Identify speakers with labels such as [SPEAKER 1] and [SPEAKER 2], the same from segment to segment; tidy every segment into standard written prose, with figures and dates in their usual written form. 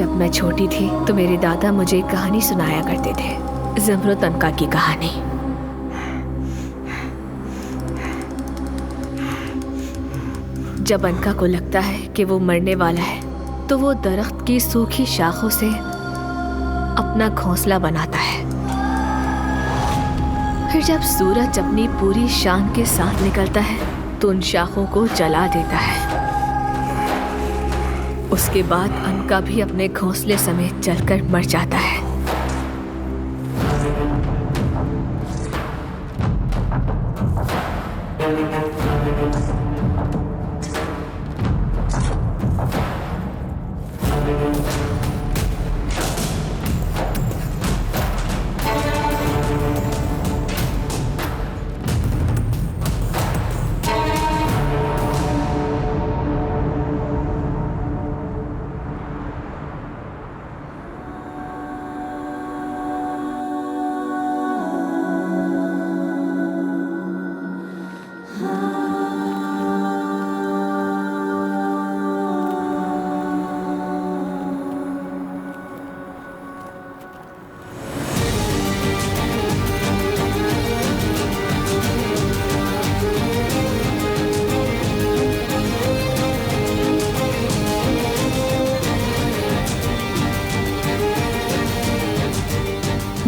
[SPEAKER 1] जब मैं छोटी थी तो मेरे दादा मुझे एक कहानी सुनाया करते थे, ज़मरो तनका की कहानी। जब अनका को लगता है कि वो मरने वाला है तो वो दरख्त की सूखी शाखों से अपना घोंसला बनाता है। फिर जब सूरज अपनी पूरी शान के साथ निकलता है तो उन शाखों को जला देता है। उसके बाद अनका भी अपने घोंसले समेत जलकर मर जाता है।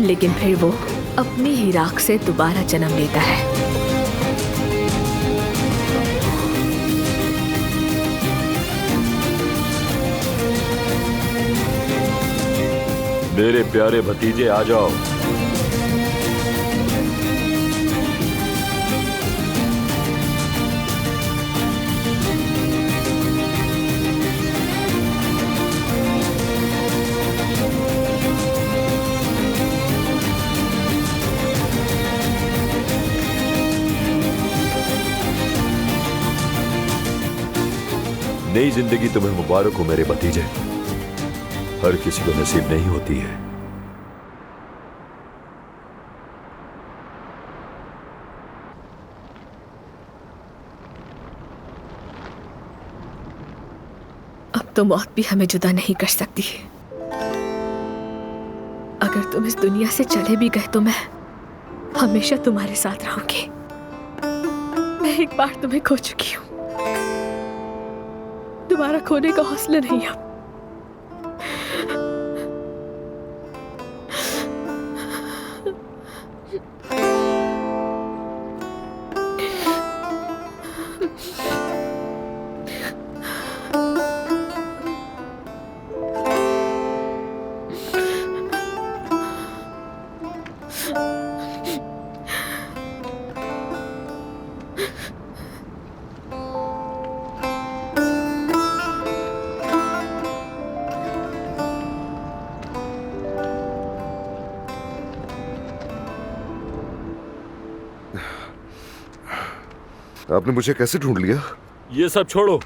[SPEAKER 1] लेकिन फिर वो अपनी ही राख से दोबारा जन्म लेता है।
[SPEAKER 2] मेरे प्यारे भतीजे आ जाओ। नई जिंदगी तुम्हें मुबारक हो मेरे भतीजे। हर किसी को नसीब नहीं होती है।
[SPEAKER 1] अब तो मौत भी हमें जुदा नहीं कर सकती है। अगर तुम इस दुनिया से चले भी गए तो मैं हमेशा तुम्हारे साथ रहूंगी। मैं एक बार तुम्हें खो चुकी हूँ, दोबारा खोने का हौसला नहीं अब।
[SPEAKER 3] आपने मुझे कैसे ढूंढ लिया?
[SPEAKER 2] ये सब छोड़ो,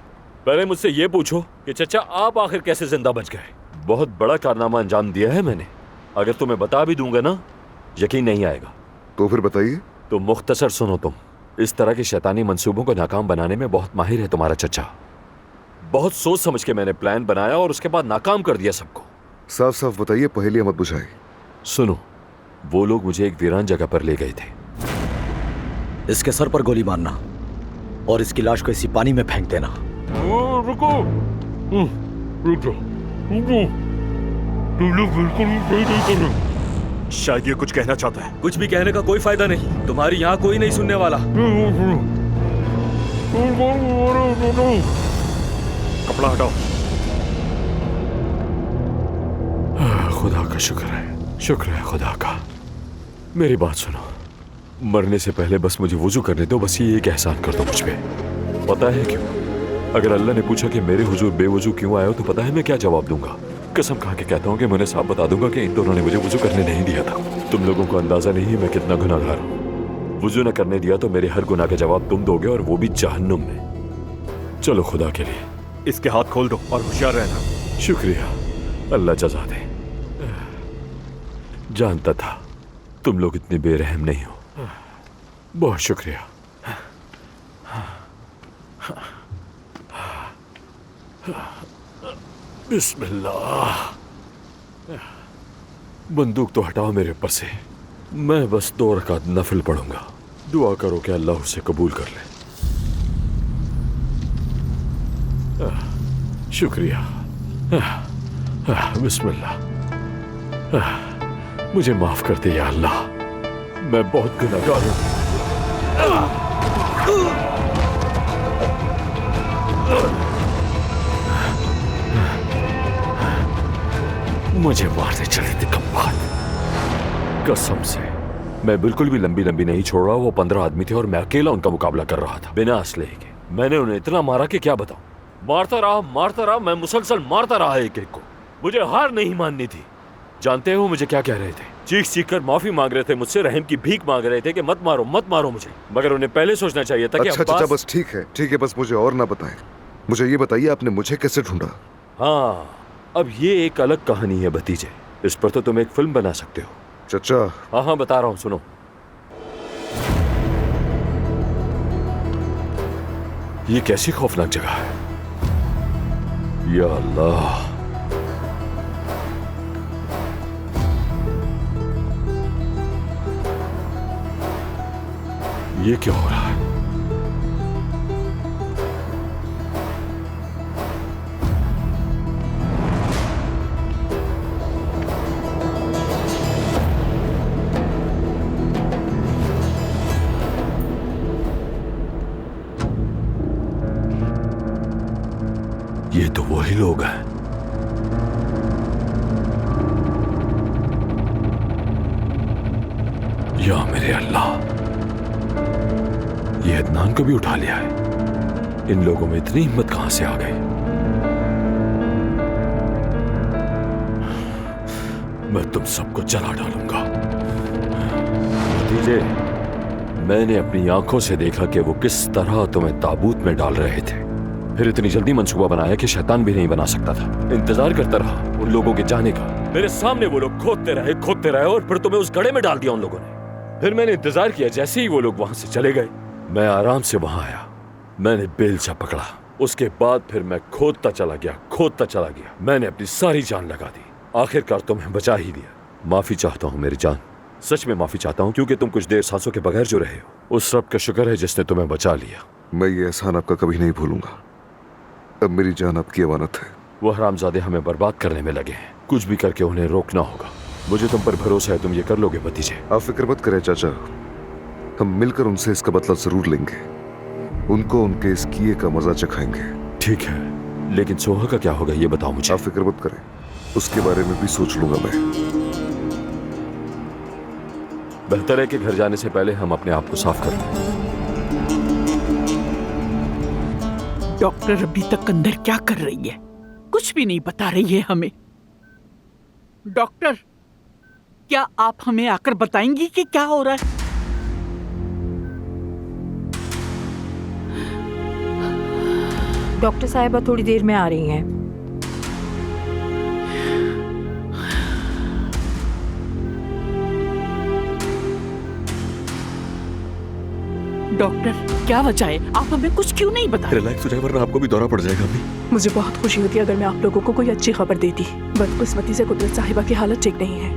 [SPEAKER 2] पहले मुझसे ये पूछो कि चचा आप आखिर कैसे जिंदा बच गए। बहुत बड़ा कारनामा अंजाम दिया है मैंने। अगर तुम्हें बता भी दूंगा ना, यकीन नहीं आएगा।
[SPEAKER 3] तो फिर बताइए।
[SPEAKER 2] तो मुख्तसर सुनो, तुम इस तरह के शैतानी मंसूबों को नाकाम बनाने में बहुत माहिर है तुम्हारा चचा। बहुत सोच समझ के मैंने प्लान बनाया और उसके बाद नाकाम कर दिया सबको।
[SPEAKER 3] साफ साफ बताइए, पहेलियां मत बुझाइए।
[SPEAKER 2] सुनो, वो लोग मुझे एक वीरान जगह पर ले गए थे।
[SPEAKER 4] इसके सर पर गोली मारना और इसकी लाश को इसी पानी में फेंक देना।
[SPEAKER 2] रुको, रुक जाओ, तुम लोग बिल्कुल सही नहीं कर रहे।
[SPEAKER 5] शायद ये कुछ कहना चाहता है।
[SPEAKER 4] कुछ भी कहने का कोई फायदा नहीं, तुम्हारी यहाँ कोई नहीं सुनने वाला।
[SPEAKER 5] कपड़ा हटाओ।
[SPEAKER 2] खुदा का शुक्र है, शुक्र है खुदा का। मेरी बात सुनो, मरने से पहले बस मुझे वुजू करने दो। बस ये एक एहसान कर दो मुझ पे। पता है क्यों? अगर अल्लाह ने पूछा कि मेरे हुजूर बेवुजू क्यों आए हो, तो पता है मैं क्या जवाब दूंगा? कसम खा के कहता हूँ कि मैंने साफ बता दूंगा कि इन दोनों ने मुझे वुजू करने नहीं दिया था। तुम लोगों को अंदाजा नहीं है मैं कितना गुनाहगार हूँ। वुजू न करने दिया तो मेरे हर गुनाह का जवाब तुम दोगे, और वो भी जहन्नुम में। चलो खुदा के लिए
[SPEAKER 5] इसके हाथ खोल दो और होशियार रहना।
[SPEAKER 2] शुक्रिया, अल्लाह जज़ा दे। जानता था तुम लोग इतने बेरहम नहीं हो। बहुत शुक्रिया। बिस्मिल्लाह। बंदूक तो हटाओ मेरे ऊपर से। मैं बस 2 रकात नफिल पढ़ूंगा। दुआ करो कि अल्लाह उसे कबूल कर ले। शुक्रिया। बिस्मिल्लाह। मुझे माफ कर दे या अल्लाह, मैं बहुत गुनहगार हूं। मुझे मारने चले थे कम्बात। कसम से मैं बिल्कुल भी लंबी लंबी नहीं छोड़ रहा। वो 15 आदमी थे और मैं अकेला उनका मुकाबला कर रहा था बिना असले के। मैंने उन्हें इतना मारा कि क्या बताऊं। मारता रहा, मैं मुसलसल मारता रहा एक एक को। मुझे हार नहीं माननी थी। जानते हो मुझे क्या कह रहे थे? चीख कर माफी मांग रहे थे मुझसे, रहम की भीख मांग रहे थे कि मत मारो मुझे। मगर उन्हें पहले सोचना चाहिए था कि
[SPEAKER 3] अच्छा चाचा, बस ठीक है, बस मुझे और ना बताएं। मुझे ये बताइए, आपने मुझे कैसे ढूंढा?
[SPEAKER 2] हाँ, अब ये एक अलग कहानी है भतीजे। इस पर तो तुम एक फिल्म बना सकते हो।
[SPEAKER 3] चाचा।
[SPEAKER 2] हाँ, बता रहा हूँ, सुनो। ये कैसी खौफनाक जगह है। या अल्लाह, ये क्या हो रहा है? ये तो वही लोग हैं। या मेरे अल्लाह, ये अदनान को भी उठा लिया है। इन लोगों में इतनी हिम्मत कहां से आ गई? मैं तुम सबको जला डालूंगा। भतीजे, मैंने अपनी आंखों से देखा कि वो किस तरह तुम्हें ताबूत में डाल रहे थे। फिर इतनी जल्दी मंसूबा बनाया कि शैतान भी नहीं बना सकता था। इंतजार करता रहा उन लोगों के जाने का। मेरे सामने वो लोग खोदते रहे और फिर तुम्हें उस गड्ढे में डाल दिया उन लोगों ने। फिर मैंने इंतजार किया। जैसे ही वो लोग वहां से चले गए, मैं आराम से वहां आया। मैंने बेलचा पकड़ा। उसके बाद फिर मैं खोदता चला गया। मैंने अपनी सारी जान लगा दी। आखिरकार तुम्हें बचा ही लिया। माफी चाहता हूँ मेरी जान, सच में माफी चाहता हूँ, क्योंकि तुम कुछ देर सांसों के बगैर जो रहे हो। उस रब का शुक्र है जिसने तुम्हें बचा लिया।
[SPEAKER 3] मैं ये एहसान आपका कभी नहीं भूलूंगा। अब मेरी जान आपकी अमानत है।
[SPEAKER 2] वो हरामजादे हमें बर्बाद करने में लगे हैं। कुछ भी करके उन्हें रोकना होगा। मुझे तुम पर भरोसा है, तुम ये कर लोगे भतीजे।
[SPEAKER 3] आप फिक्र मत करें चाचा, हम मिलकर उनसे इसका बदला जरूर लेंगे। उनको उनके इस किए का मजा चखाएंगे।
[SPEAKER 2] ठीक है, लेकिन सोहा का क्या होगा ये बताओ मुझे।
[SPEAKER 3] आप फिक्र मत करें, उसके बारे में भी सोच लूंगा मैं।
[SPEAKER 2] बेहतर है कि घर जाने से पहले हम अपने आप को साफ कर लें।
[SPEAKER 6] डॉक्टर अभी तक अंदर क्या कर रही है? कुछ भी नहीं बता रही है हमें। डॉक्टर, क्या आप हमें आकर बताएंगी कि क्या हो रहा है?
[SPEAKER 7] डॉक्टर साहिबा थोड़ी देर में आ रही हैं।
[SPEAKER 6] डॉक्टर, क्या वजह है? आप हमें कुछ क्यों नहीं बता रहे?
[SPEAKER 8] रिलैक्स हो जाए वरना आपको भी दौरा पड़ जाएगा अभी।
[SPEAKER 7] मुझे बहुत खुशी होती अगर मैं आप लोगों को कोई अच्छी खबर देती। बदकिस्मती से कुदरत साहिबा की हालत ठीक नहीं है।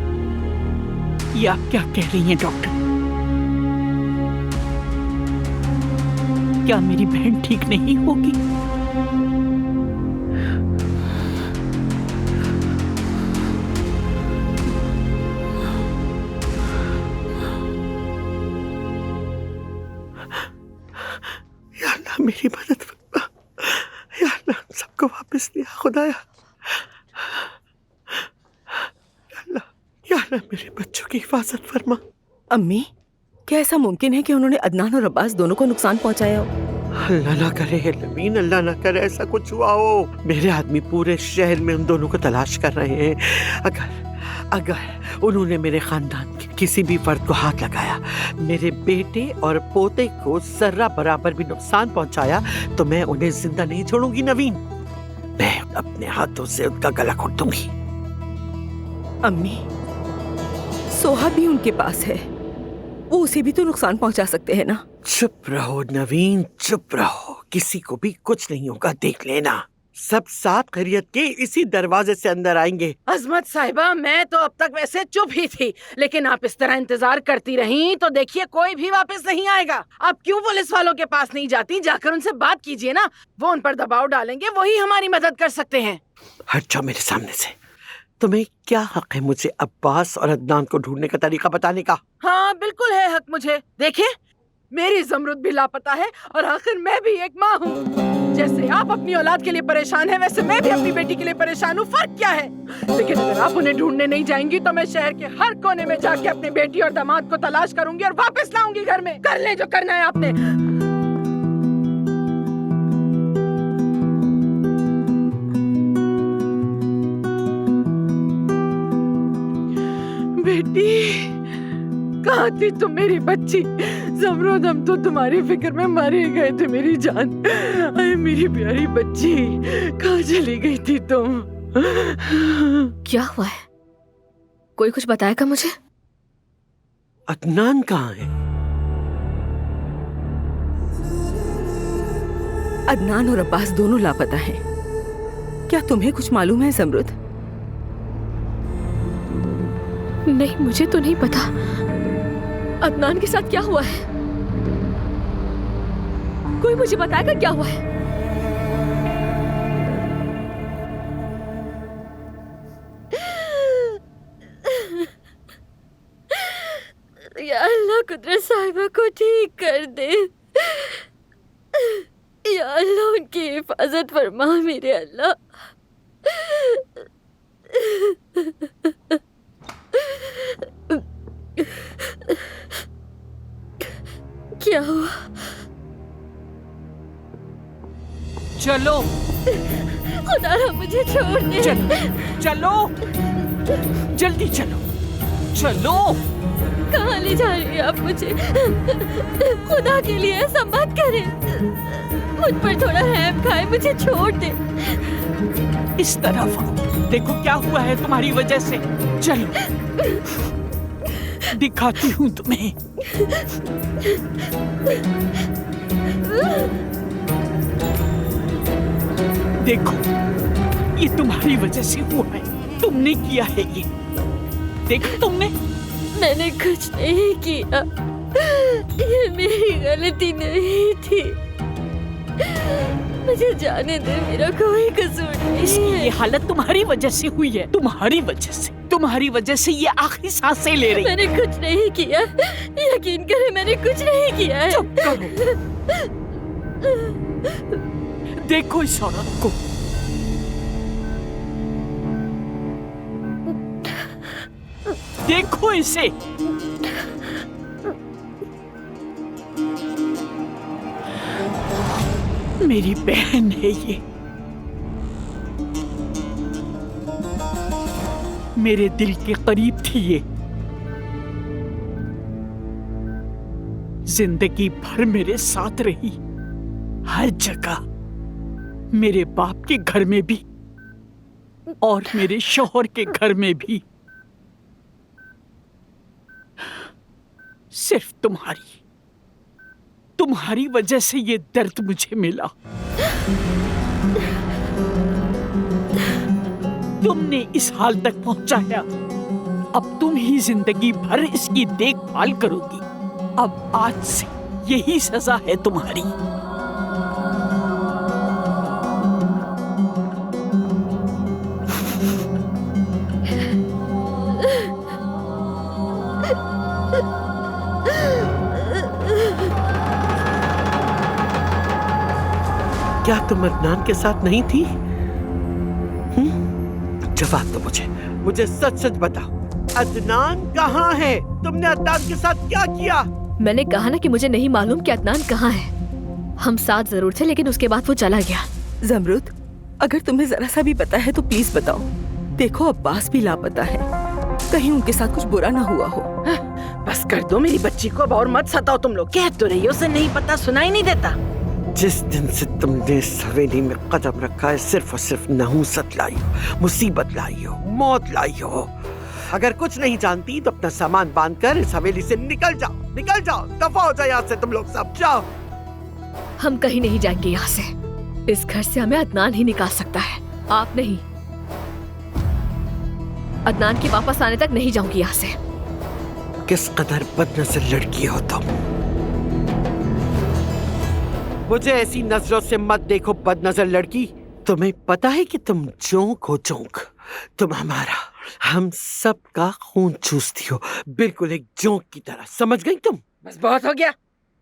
[SPEAKER 6] ये आप क्या कह रही हैं डॉक्टर? क्या मेरी बहन ठीक नहीं होगी? या अल्लाह मेरी मदद फरमा। या अल्लाह सबको वापस लिया खुदाया। या अल्लाह मेरे बच्चों की हिफाजत फरमा।
[SPEAKER 9] अम्मी, क्या ऐसा मुमकिन है कि उन्होंने अदनान और अब्बास दोनों को नुकसान पहुंचाया हो?
[SPEAKER 6] अल्लाह ना करे नवीन, अल्लाह ना करे ऐसा कुछ हुआ हो। मेरे आदमी पूरे शहर में उन दोनों को तलाश कर रहे हैं। अगर उन्होंने मेरे खानदान के किसी भी फर्द को हाथ लगाया, मेरे बेटे और पोते को जर्रा बराबर भी नुकसान पहुंचाया, तो मैं उन्हें जिंदा नहीं छोड़ूंगी नवीन। मैं अपने हाथों से उनका गला घोट दूंगी।
[SPEAKER 9] अम्मी, सोहा भी उनके पास है, वो उसे भी तो नुकसान पहुंचा सकते हैं ना।
[SPEAKER 6] चुप रहो नवीन, चुप रहो। किसी को भी कुछ नहीं होगा, देख लेना। सब साथ खैरियत के इसी दरवाजे से अंदर आएंगे।
[SPEAKER 10] अजमत साहिबा, मैं तो अब तक वैसे चुप ही थी, लेकिन आप इस तरह इंतजार करती रही तो देखिए कोई भी वापस नहीं आएगा। आप क्यों पुलिस वालों के पास नहीं जाती? जाकर उनसे बात कीजिए ना, वो उन पर दबाव डालेंगे, वही हमारी मदद कर सकते हैं।
[SPEAKER 6] हट जाओ मेरे सामने से। तुम्हें क्या हक है मुझे अब्बास और अदनान को ढूंढने का तरीका बताने का?
[SPEAKER 10] हाँ बिल्कुल है हक मुझे। देखिए मेरी जमरुद भी लापता है और आखिर मैं भी एक माँ हूँ। जैसे आप अपनी औलाद के लिए परेशान हैं, वैसे मैं भी अपनी बेटी के लिए परेशान हूँ। फर्क क्या है? लेकिन अगर आप उन्हें ढूंढने नहीं जाएंगी तो मैं शहर के हर कोने में जाके अपनी बेटी और दामाद को तलाश करूंगी और वापस लाऊंगी घर में। कर ले जो करना है आपने। बेटी, कहाँ थी तुम मेरी बच्ची? जमरुद, हम तो तुम्हारी फिक्र में मारे गए थे मेरी जान। अरे मेरी प्यारी बच्ची, कहाँ चली गई थी तुम?
[SPEAKER 1] क्या हुआ है? कोई कुछ बताएगा मुझे?
[SPEAKER 6] अदनान कहाँ है?
[SPEAKER 9] अदनान और अब्बास दोनों लापता हैं। क्या तुम्हें कुछ मालूम है जमरुद?
[SPEAKER 1] नहीं, मुझे तो नहीं पता। अदनान के साथ क्या हुआ है? कोई मुझे बताएगा क्या हुआ है? या अल्लाह, कुदरत साहिबा को ठीक कर दे। या अल्लाह, उनकी हिफाजत फरमा मेरे अल्लाह। क्या हुआ?
[SPEAKER 10] चलो
[SPEAKER 1] खुदा, मुझे छोड़ दे।
[SPEAKER 10] चलो जल्दी चलो, चलो।
[SPEAKER 1] कहाँ ले जा रही हैं आप मुझे? खुदा के लिए ऐसा मत करें। मुझ पर थोड़ा रहम खाए, मुझे छोड़ दे।
[SPEAKER 10] इस तरफ आओ, देखो क्या हुआ है तुम्हारी वजह से। चलो दिखाती हूँ तुम्हें। देखो, ये तुम्हारी वजह से हुआ है, तुमने किया है ये। देखा तुमने?
[SPEAKER 1] मैंने कुछ नहीं किया, ये मेरी गलती नहीं थी। मुझे जाने दे, मेरा कोई कसूर नहीं है।
[SPEAKER 10] ये हालत तुम्हारी वजह से हुई है, तुम्हारी वजह से। तुम्हारी वजह से ये आखिरी सांसें ले रही।
[SPEAKER 1] मैंने कुछ नहीं किया, यकीन करें मैंने कुछ नहीं किया है।
[SPEAKER 10] चुप करो। देखो इस औरत को। देखो इसे। मेरी बहन है ये, मेरे दिल के करीब थी ये। जिंदगी भर मेरे साथ रही, हर जगह, मेरे बाप के घर में भी और मेरे शौहर के घर में भी। सिर्फ तुम्हारी वजह से ये दर्द मुझे मिला। तुमने इस हाल तक पहुंचाया, अब तुम ही जिंदगी भर इसकी देखभाल करोगी। अब आज से यही सजा है तुम्हारी।
[SPEAKER 6] क्या तुम अदनान के साथ नहीं थी? जवाब दो मुझे सच सच बताओ, अदनान कहाँ है? तुमने अदनान के साथ क्या किया?
[SPEAKER 1] मैंने कहा ना कि मुझे नहीं मालूम कि अदनान कहाँ है। हम साथ जरूर थे, लेकिन उसके बाद वो चला गया।
[SPEAKER 9] जमरुद, अगर तुम्हें जरा सा भी पता है तो प्लीज बताओ। देखो, अब्बास भी लापता है, कहीं उनके साथ कुछ बुरा ना हुआ हो।
[SPEAKER 10] बस कर दो मेरी बच्ची को, अब और मत सताओ तुम लोग। कह तो रही हो, उसे नहीं पता, सुनाई नहीं देता।
[SPEAKER 6] जिस दिन से तुमने इस हवेली में कदम रखा है, सिर्फ और सिर्फ नहुसत लाई हो, मुसीबत लाई हो, मौत लाई हो। अगर कुछ नहीं जानती तो अपना सामान बांधकर इस हवेली से निकल जाओ, दफा हो जाओ यहाँ से तुम लोग सब। जाओ।
[SPEAKER 1] हम कहीं नहीं जाएंगे यहाँ से। इस घर से हमें अदनान ही निकाल सकता है, आप नहीं। अदनान के वापस आने तक नहीं जाऊंगी यहाँ से।
[SPEAKER 6] किस कदर बदनजर लड़की हो तुम। मुझे ऐसी नजरों से मत देखो बदनजर लड़की। तुम्हें पता है कि तुम जोंक हो, जोंक। तुम हमारा, हम सब का खून चूसती हो, बिल्कुल एक जोंक की तरह। समझ गई तुम?
[SPEAKER 10] बस बहुत हो गया।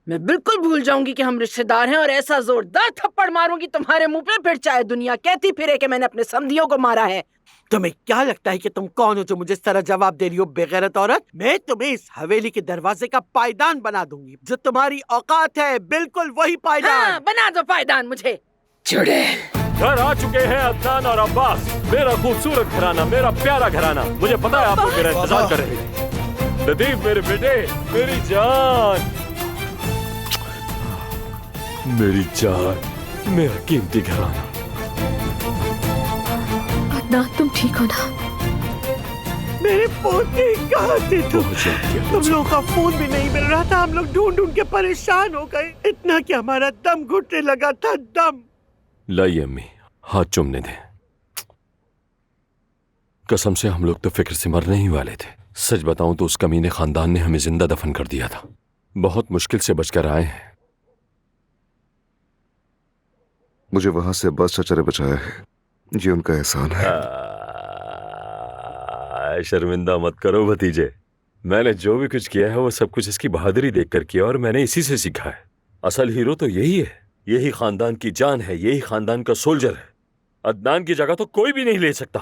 [SPEAKER 10] मैं बिल्कुल भूल जाऊंगी कि हम रिश्तेदार हैं और ऐसा जोरदार थप्पड़ मारूंगी तुम्हारे मुंह पे, फिर चाहे दुनिया कहती फिरे कि मैंने अपने समधियों को मारा है।
[SPEAKER 6] तुम्हें क्या लगता है कि तुम कौन हो जो मुझे इस तरह जवाब दे रही हो, बेगैरत औरत? मैं तुम्हें इस हवेली के दरवाजे का पायदान बना दूंगी। जो तुम्हारी औकात है, बिल्कुल वही पायदान।
[SPEAKER 10] हाँ, बना दो पायदान मुझे। चुड़ैल।
[SPEAKER 2] घर आ चुके हैं अदनान और अब्बास, मेरा खूबसूरत घराना, मेरा प्यारा घराना। मुझे पता है आप लोग मेरा इंतजार कर रहे हैं। लतीफ मेरे बेटे, मेरी जान, मेरी जान, मेरा कीमती घराना।
[SPEAKER 1] अदनान तुम ठीक हो ना?
[SPEAKER 6] मेरे पोते कहाँ थे तुम? तुम लोगों का फोन भी नहीं मिल रहा था। हम लोग ढूंढ ढूंढ के परेशान हो गए, इतना कि हमारा दम घुटने लगा था, दम।
[SPEAKER 2] लाइए अम्मी, हाथ चूमने दें। कसम से हम लोग तो फिक्र से मरने ही वाले थे। सच बताऊं तो उस कमीने खानदान ने हमें जिंदा दफन कर दिया था। बहुत मुश्किल से बचकर आए हैं।
[SPEAKER 3] मुझे वहां से अब्बास चाचा ने बचाया है, ये उनका एहसान है।
[SPEAKER 2] शर्मिंदा मत करो भतीजे। मैंने जो भी कुछ किया है वो सब कुछ इसकी बहादुरी देखकर किया और मैंने इसी से सीखा है। असल हीरो तो यही है, यही खानदान की जान है, यही खानदान का सोल्जर है। अदनान की जगह तो कोई भी नहीं ले सकता।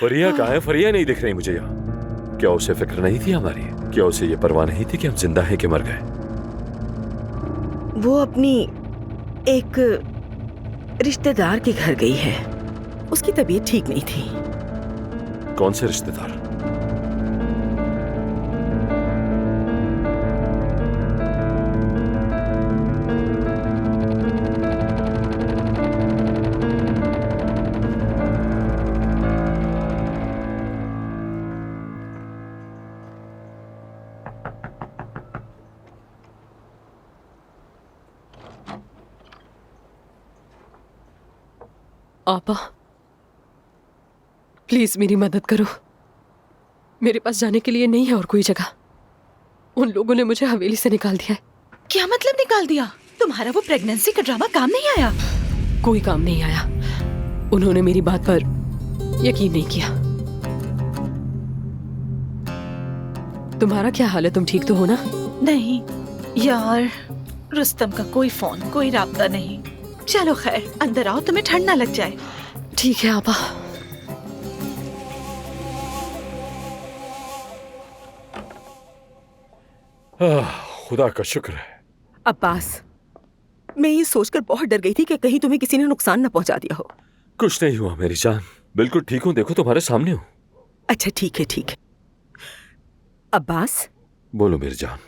[SPEAKER 2] फरिया कहाँ है? फरिया नहीं दिख रही मुझे यहाँ। क्या उसे फिक्र नहीं थी हमारी? क्या उसे ये परवाह नहीं थी कि हम जिंदा हैं कि मर गए?
[SPEAKER 9] वो अपनी एक रिश्तेदार के घर गई है। उसकी तबीयत ठीक नहीं थी।
[SPEAKER 2] कौन से रिश्तेदार?
[SPEAKER 11] आपा प्लीज मेरी मदद करो। मेरे पास जाने के लिए नहीं है और कोई जगह। उन लोगों ने मुझे हवेली से निकाल दिया है।
[SPEAKER 9] क्या मतलब निकाल दिया? तुम्हारा वो प्रेगनेंसी का ड्रामा काम नहीं आया?
[SPEAKER 11] कोई काम नहीं आया। उन्होंने मेरी बात पर यकीन नहीं किया। तुम्हारा क्या हाल है? तुम ठीक तो हो ना?
[SPEAKER 9] नहीं यार, रुस्तम का कोई फोन, कोई राब्ता नहीं। चलो खैर, अंदर आओ, तुम्हें ठंड ना लग जाए।
[SPEAKER 11] ठीक है आपा।
[SPEAKER 2] खुदा का शुक्र है।
[SPEAKER 9] अब्बास, मैं ये सोचकर बहुत डर गई थी कि कहीं तुम्हें किसी ने नुकसान न पहुंचा दिया हो।
[SPEAKER 2] कुछ नहीं हुआ मेरी जान, बिल्कुल ठीक हूँ। देखो तुम्हारे सामने हूँ।
[SPEAKER 9] अच्छा ठीक है, ठीक है। अब्बास,
[SPEAKER 2] बोलो मेरी जान।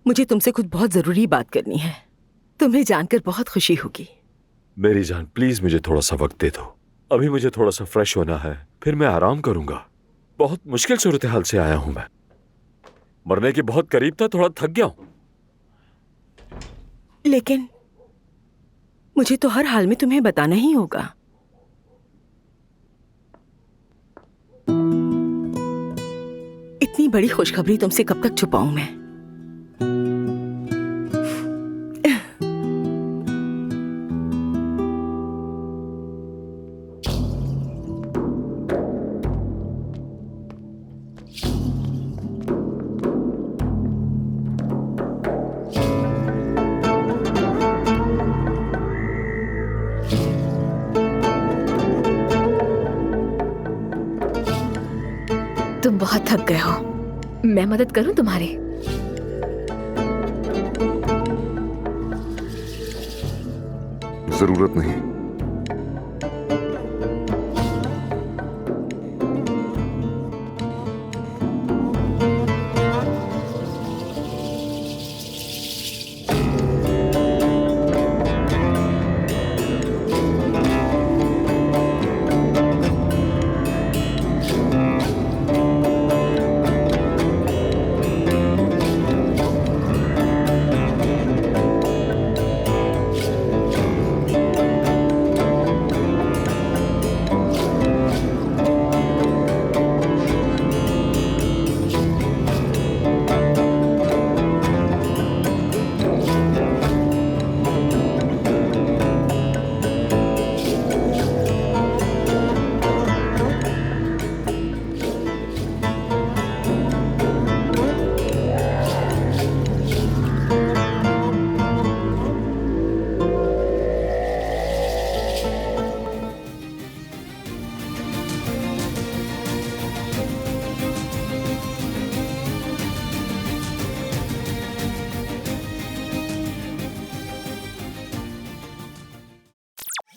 [SPEAKER 9] मुझे तुमसे कुछ बहुत जरूरी बात करनी है। तुम्हें जानकर बहुत खुशी होगी।
[SPEAKER 2] मेरी जान प्लीज मुझे थोड़ा सा वक्त दे दो। अभी मुझे थोड़ा सा फ्रेश होना है, फिर मैं आराम करूंगा। बहुत मुश्किल सूरत हाल से आया हूं मैं। मरने के बहुत करीब था, थोड़ा थक गया हूं।
[SPEAKER 9] लेकिन मुझे तो हर हाल में तुम्हें बताना ही होगा। इतनी बड़ी खुशखबरी तुमसे कब तक छुपाऊं मैं?
[SPEAKER 1] तुम बहुत थक गए हो, मैं मदद करूं तुम्हारी?
[SPEAKER 3] जरूरत नहीं।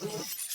[SPEAKER 12] है।